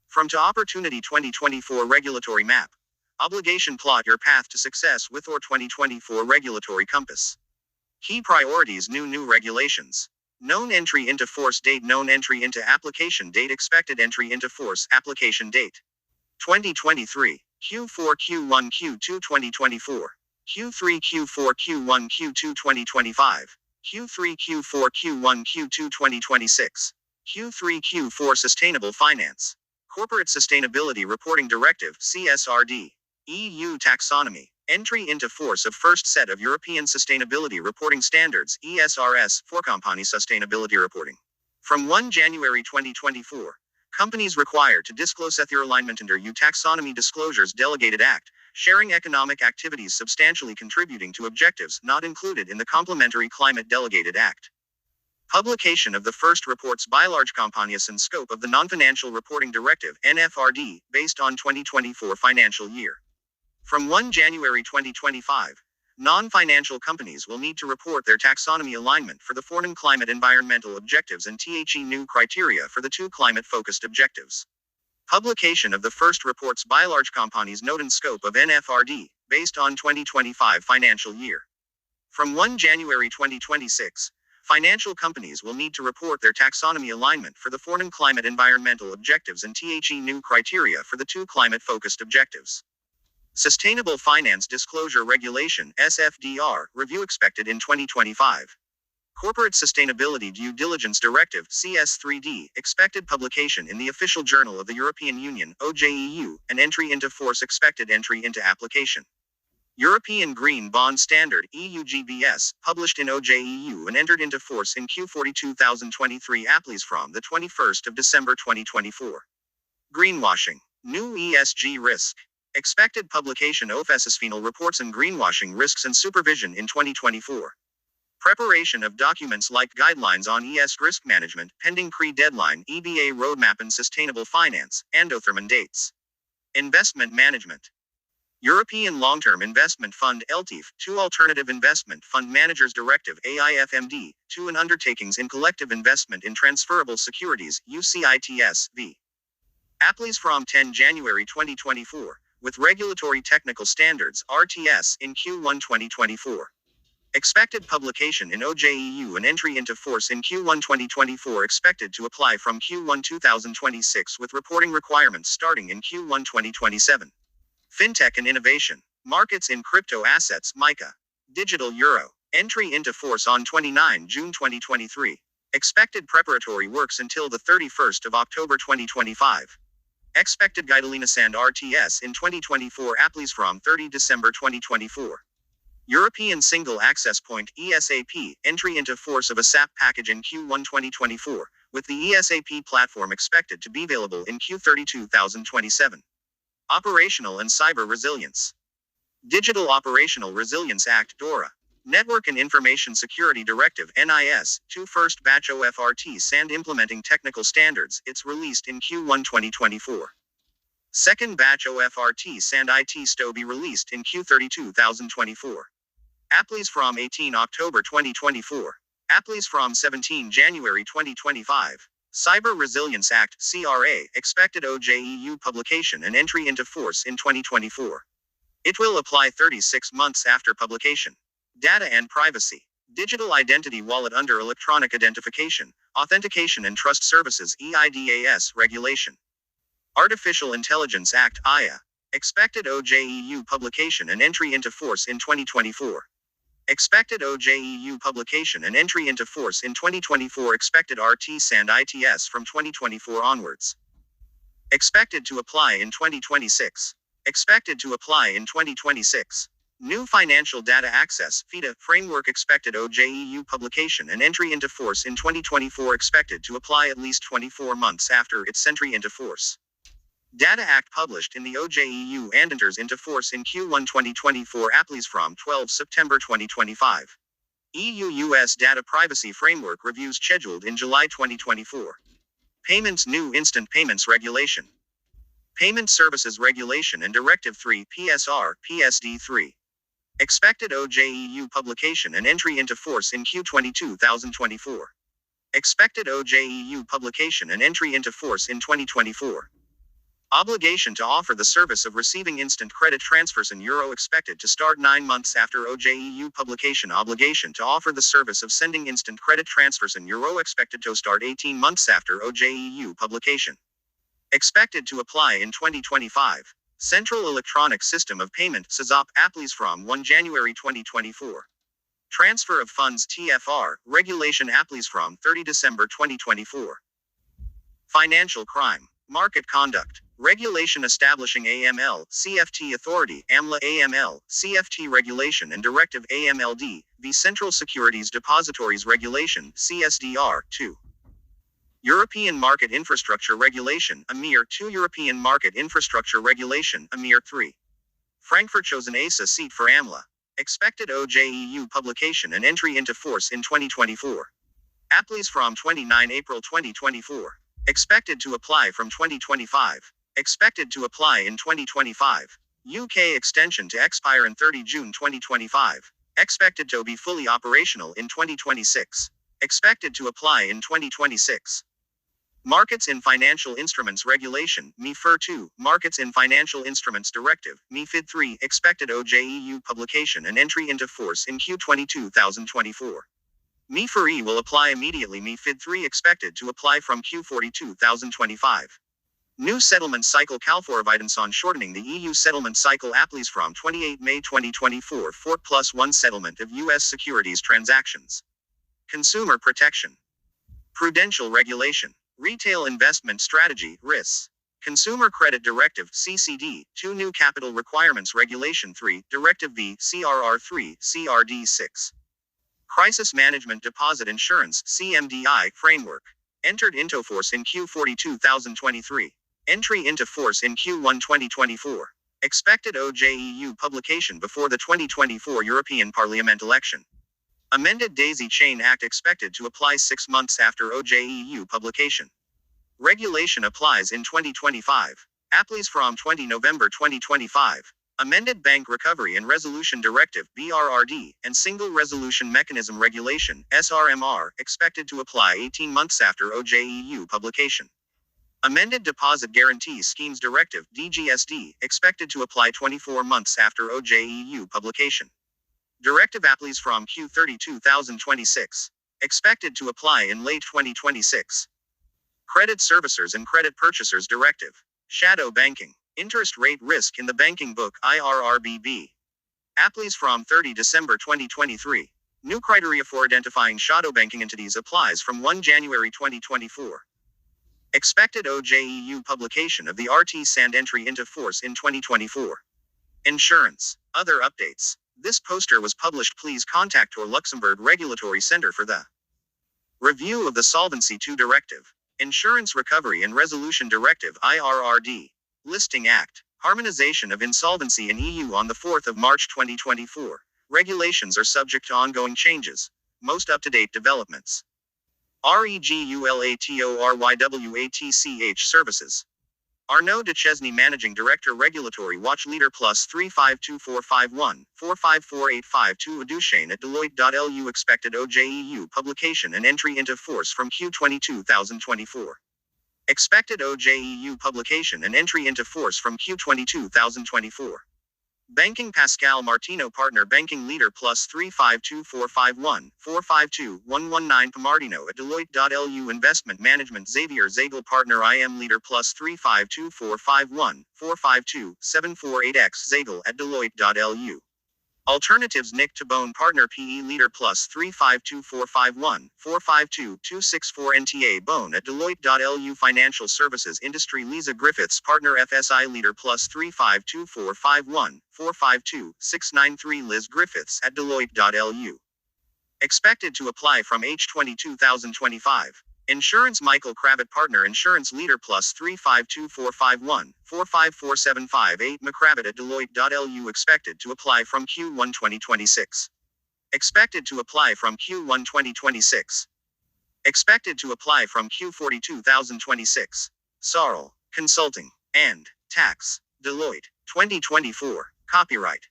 From To Opportunity 2024 Regulatory Map. Obligation Plot Your Path to Success with or 2024 Regulatory Compass. Key Priorities New Regulations. Known entry into force date. Known entry into application date. Expected entry into force application date. 2023. Q4 Q1 Q2 2024. Q3 Q4 Q1 Q2 2025. Q3 Q4 Q1 Q2 2026. Q3 Q4 Sustainable Finance. Corporate Sustainability Reporting Directive (CSRD). EU Taxonomy. Entry into force of first set of European Sustainability Reporting Standards (ESRS) for company sustainability reporting. From 1 January 2024, companies required to disclose their alignment under EU Taxonomy Disclosures Delegated Act, sharing economic activities substantially contributing to objectives not included in the Complementary Climate Delegated Act. Publication of the first reports by large companies in scope of the Non-Financial Reporting Directive (NFRD) based on 2024 financial year. From 1 January 2025, non-financial companies will need to report their taxonomy alignment for the foreign climate environmental objectives and THE new criteria for the two climate-focused objectives. Publication of the first reports by large companies note in scope of NFRD, based on 2025 financial year. From 1 January 2026, financial companies will need to report their taxonomy alignment for the foreign climate environmental objectives and THE new criteria for the two climate-focused objectives. Sustainable Finance Disclosure Regulation (SFDR) review expected in 2025. Corporate Sustainability Due Diligence Directive (CS3D) expected publication in the Official Journal of the European Union (OJEU) and entry into force expected entry into application. European Green Bond Standard (EUGBS) published in OJEU and entered into force in Q40 2023 applies from the 21st of December 2024. Greenwashing. New ESG risk. Expected publication of final reports on greenwashing risks and supervision in 2024. Preparation of documents like guidelines on ESG risk management, pending deadline EBA roadmap and sustainable finance, endotherm dates. Investment management. European Long-Term Investment Fund (LTIF) 2 Alternative Investment Fund Managers Directive AIFMD 2 and Undertakings in Collective Investment in Transferable Securities UCITS v. Applies from 10 January 2024. With Regulatory Technical Standards (RTS) in Q1 2024. Expected publication in OJEU and entry into force in Q1 2024 expected to apply from Q1 2026 with reporting requirements starting in Q1 2027. Fintech and Innovation. Markets in Crypto Assets (MiCA). Digital Euro. Entry into force on 29 June 2023. Expected preparatory works until the 31st of October 2025. Expected guidelines and RTS in 2024 applies from 30 December 2024. European Single Access Point (ESAP) entry into force of a SAP package in Q1 2024, with the ESAP platform expected to be available in Q30 2027. Operational and Cyber Resilience. Digital Operational Resilience Act (DORA). Network and Information Security Directive (NIS) 2 first batch OFRTs and implementing technical standards. It's released in Q1 2024. Second batch OFRTs and IT STO be released in Q30 2024. Applies from 18 October 2024. Applies from 17 January 2025. Cyber Resilience Act (CRA) expected OJEU publication and entry into force in 2024. It will apply 36 months after publication. Data and Privacy. Digital Identity Wallet under Electronic Identification, Authentication and Trust Services (EIDAS) Regulation. Artificial Intelligence Act (IA). Expected OJEU publication and entry into force in 2024. Expected OJEU publication and entry into force in 2024. Expected RTS and ITS from 2024 onwards. Expected to apply in 2026. Expected to apply in 2026. New Financial Data Access (FIDA) framework expected OJEU publication and entry into force in 2024 expected to apply at least 24 months after its entry into force. Data Act published in the OJEU and enters into force in Q1 2024 applies from 12 September 2025. EU-US Data Privacy Framework reviews scheduled in July 2024. Payments New Instant Payments Regulation. Payment Services Regulation and Directive 3 PSR, PSD3. Expected OJEU publication and entry into force in Q20 2024. Expected OJEU publication and entry into force in 2024. Obligation to offer the service of receiving instant credit transfers in euro expected to start 9 months after OJEU publication. Obligation to offer the service of sending instant credit transfers in euro expected to start 18 months after OJEU publication. Expected to apply in 2025. Central Electronic System of Payment (CESOP) applies from 1 January 2024. Transfer of Funds (TFR) regulation applies from 30 December 2024. Financial Crime, Market Conduct Regulation establishing AML, CFT Authority, AMLA AML, CFT Regulation and Directive AMLD, the Central Securities Depositories Regulation, CSDR, 2. European Market Infrastructure Regulation, EMIR 2. European Market Infrastructure Regulation, EMIR 3. Frankfurt chosen ASA seat for AMLA. Expected OJEU publication and entry into force in 2024. Applies from 29 April 2024. Expected to apply from 2025. Expected to apply in 2025. UK extension to expire in 30 June 2025. Expected to be fully operational in 2026. Expected to apply in 2026. Markets in Financial Instruments Regulation, MiFIR 2, Markets in Financial Instruments Directive, MiFID 3, expected OJEU publication and entry into force in Q2 2024. MiFIR E will apply immediately. MiFID 3 expected to apply from Q4 2025. New settlement cycle. Calforvidence on shortening the EU settlement cycle applies from 28 May 2024. 4+1 settlement of U.S. securities transactions. Consumer protection. Prudential regulation. Retail investment strategy, risks. Consumer Credit Directive, CCD, 2 New Capital Requirements Regulation 3, Directive V, CRR 3, CRD 6. Crisis Management Deposit Insurance, CMDI, Framework. Entered into force in Q4 2023. Entry into force in Q1 2024. Expected OJEU publication before the 2024 European Parliament election. Amended Daisy Chain Act expected to apply 6 months after OJEU publication. Regulation applies in 2025. Applies from 20 November 2025. Amended Bank Recovery and Resolution Directive (BRRD) and Single Resolution Mechanism Regulation (SRMR) expected to apply 18 months after OJEU publication. Amended Deposit Guarantee Schemes Directive (DGSD) expected to apply 24 months after OJEU publication. Directive applies from Q30 2026. Expected to apply in late 2026. Credit Servicers and Credit Purchasers Directive. Shadow Banking. Interest Rate Risk in the Banking Book (IRRBB). Applies from 30 December 2023. New criteria for identifying shadow banking entities applies from 1 January 2024. Expected OJEU publication of the RT and entry into force in 2024. Insurance. Other updates. This poster was published. Please contact our Luxembourg Regulatory Center for the review of the Solvency II Directive. Insurance Recovery and Resolution Directive (IRRD). Listing Act. Harmonization of insolvency in EU on the 4th of March 2024. Regulations are subject to ongoing changes. Most up-to-date developments. REGULATORYWATCH Services. Arnaud Duchesne Managing Director Regulatory Watch Leader +3524514 454852 Duchesne at Deloitte.lu expected OJEU publication and entry into force from Q2 2024. Expected OJEU publication and entry into force from Q2 2024. Banking Pascal Martino Partner Banking Leader +3524514 452119 Pamardino at Deloitte.lu Investment Management Xavier Zagel Partner IM Leader +3524514 452748X Zagel at Deloitte.lu. Alternatives Nick Tabone Partner PE Leader +3524514 452264 NTA Bone at Deloitte.lu Financial Services Industry Lisa Griffiths Partner FSI Leader +3524514 452693 Liz Griffiths at Deloitte.lu. Expected to apply from H20 2025. Insurance Michael Kravit Partner Insurance Leader +3524514 454758 McCravit at Deloitte.lu expected to apply from Q1 2026. Expected to apply from Q1 2026. Expected to apply from Q40 2026. Sarl, Consulting, and Tax, Deloitte, 2024. Copyright